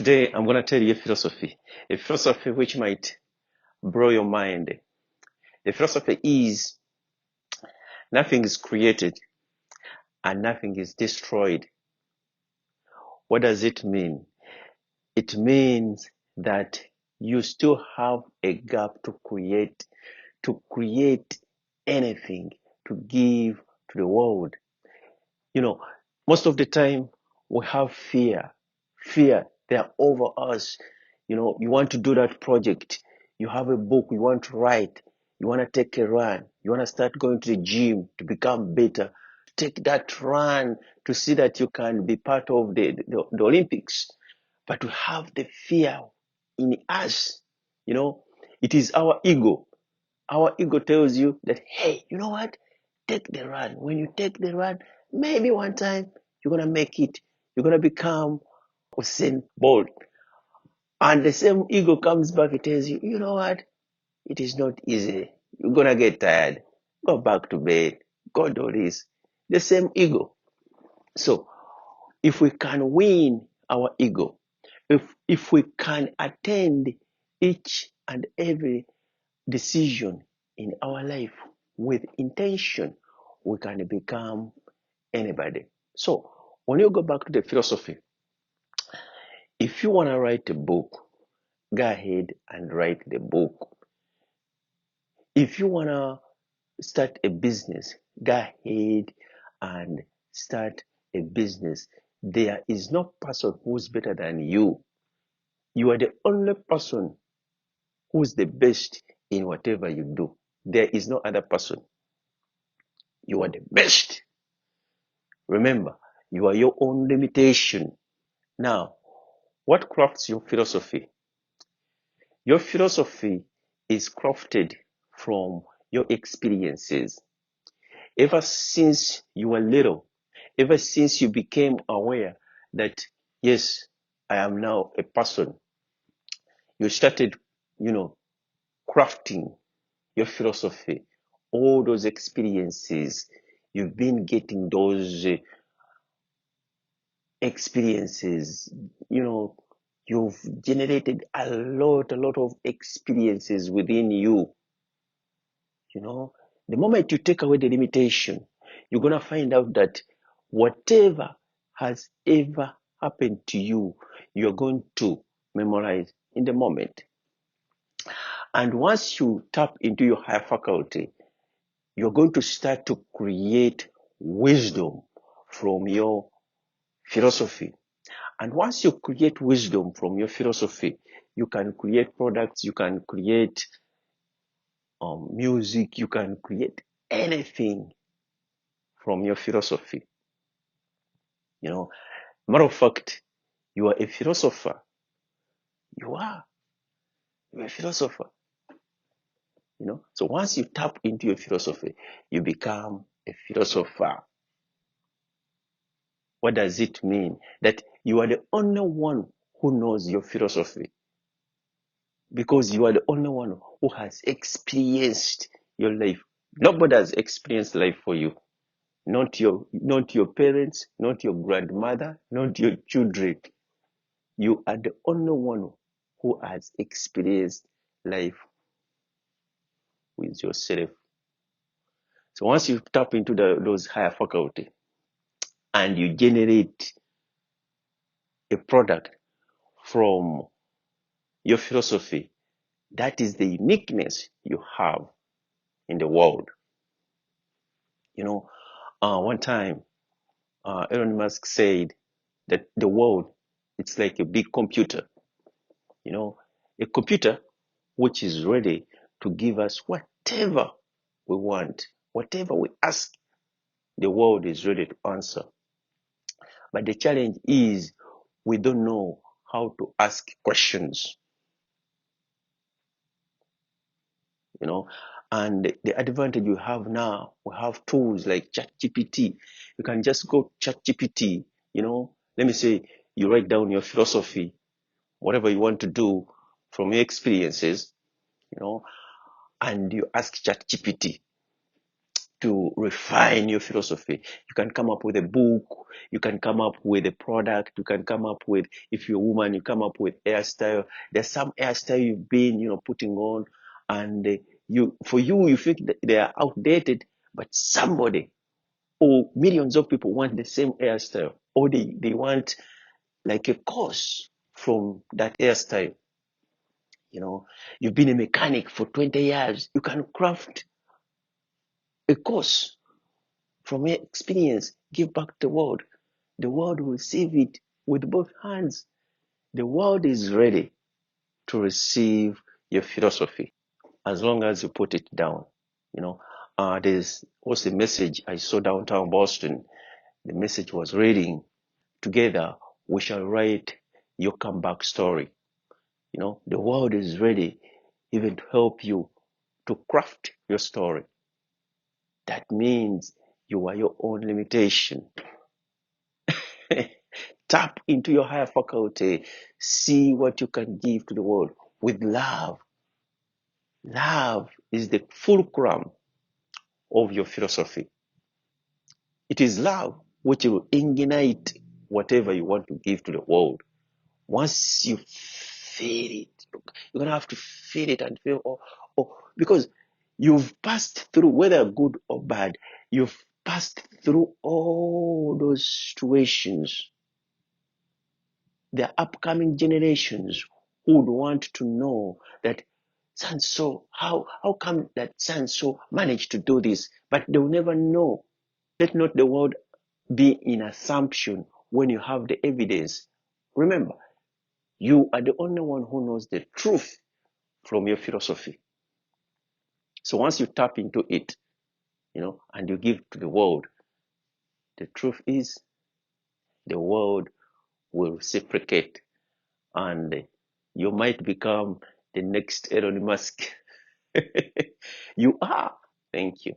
Today, I'm going to tell you a philosophy which might blow your mind. The philosophy is nothing is created and nothing is destroyed. What does it mean? It means that you still have a gap to create anything to give to the world. You know, most of the time we have fear. They are over us. You want to do that project. You have a book you want to write. You want to take a run. You want to start going to the gym to become better. Take that run to see that you can be part of the Olympics. But we have the fear in us. It is our ego. Our ego tells you that, hey, you know what? Take the run. When you take the run, maybe one time you're going to make it. You're going to become Usain Bolt. And the same ego comes back and tells you, you know what? It is not easy. You're going to get tired. Go back to bed. Go do this. The same ego. So if we can win our ego, if we can attend each and every decision in our life with intention, we can become anybody. So when you go back to the philosophy, if you want to write a book, go ahead and write the book. If you want to start a business, go ahead and start a business. There is no person who's better than you. You are the only person who's the best in whatever you do. There is no other person. You are the best. Remember, you are your own limitation. Now, what crafts your philosophy? Your philosophy is crafted from your experiences. Ever since you were little, ever since you became aware that, yes, I am now a person, you started, crafting your philosophy. All those experiences, you've been getting those experiences, you've generated a lot of experiences within you. The moment you take away the limitation, you're going to find out that whatever has ever happened to you, you're going to memorize in the moment. And once you tap into your higher faculty, you're going to start to create wisdom from your philosophy. And once you create wisdom from your philosophy, you can create products, you can create music, you can create anything from your philosophy. Matter of fact, you are a philosopher. You're a philosopher. So once you tap into your philosophy, you become a philosopher. What does it mean? That you are the only one who knows your philosophy. Because you are the only one who has experienced your life. Nobody has experienced life for you. Not your parents, not your grandmother, not your children. You are the only one who has experienced life with yourself. So once you tap into those higher faculty and you generate a product from your philosophy, that is the uniqueness you have in the world. One time, Elon Musk said that the world, it's like a big computer. A computer which is ready to give us whatever we want, whatever we ask, the world is ready to answer. But the challenge is we don't know how to ask questions. And the advantage you have now, we have tools like ChatGPT. You can just go ChatGPT, let me say you write down your philosophy, whatever you want to do from your experiences, and you ask ChatGPT. to refine your philosophy. You can come up with a book, you can come up with a product, you can come up with, if you're a woman, you come up with hairstyle. There's some hairstyle you've been, putting on, and you think that they are outdated, but somebody or millions of people want the same hairstyle, or they want like a course from that hairstyle. You've been a mechanic for 20 years. You can craft a course from your experience, give back to the world. The world will receive it with both hands. The world is ready to receive your philosophy as long as you put it down. There's also a message I saw downtown Boston. The message was reading, "Together we shall write your comeback story." The world is ready even to help you to craft your story. That means you are your own limitation. Tap into your higher faculty. See what you can give to the world with love. Love is the fulcrum of your philosophy. It is love which will ignite whatever you want to give to the world. Once you feel it, you're going to have to feel it and feel, because you've passed through, whether good or bad, you've passed through all those situations. The upcoming generations would want to know that so how come that so managed to do this, but they'll never know. Let not the world be in assumption when you have the evidence. Remember, you are the only one who knows the truth from your philosophy. So once you tap into it, and you give to the world, the truth is the world will reciprocate, and you might become the next Elon Musk. You are. Thank you.